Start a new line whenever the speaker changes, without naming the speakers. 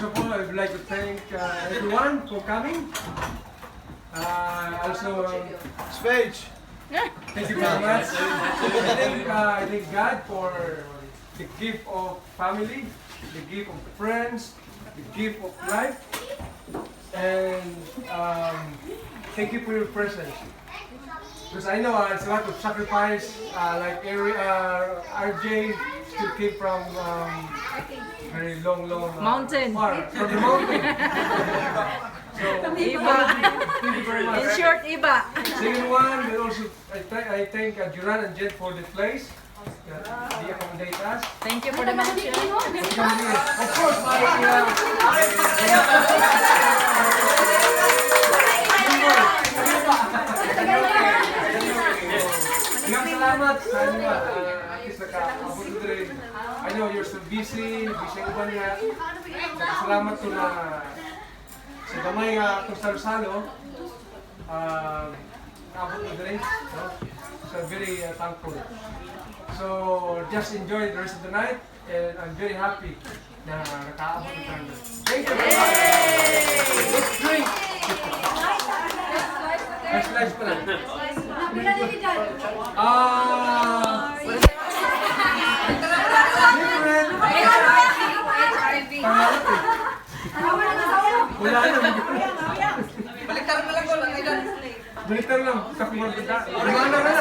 first of all, I would like to thank everyone for coming. Also,
Speech.
thank you very much. I thank God for the gift of family, the gift of friends, the gift of life, and thank you for your presence. Because I know it's a lot of sacrifice, like RJ still came from very long
Mountain.
far from the mountain. So,
Iba.
thank you very much.
In short, iba.
Second one, we also I thank Duran and Jen for the place that they accommodate us.
Thank you for the mansion.
Of course, salamat sa inyo. At least nakaabot na rin. I know you're so busy ang iba niya. Salamat to na sa gamay itong salo-salo. Naabot na rin. So very thankful. So just enjoy the rest of the night and I'm very happy na nakaabot na tayo. Thank you very much. Let's drink. Slice pa lang. Different. Wala na.
Baliktaran na lang ko lang.
Baliktad lang. Kapungan kita. Wala na.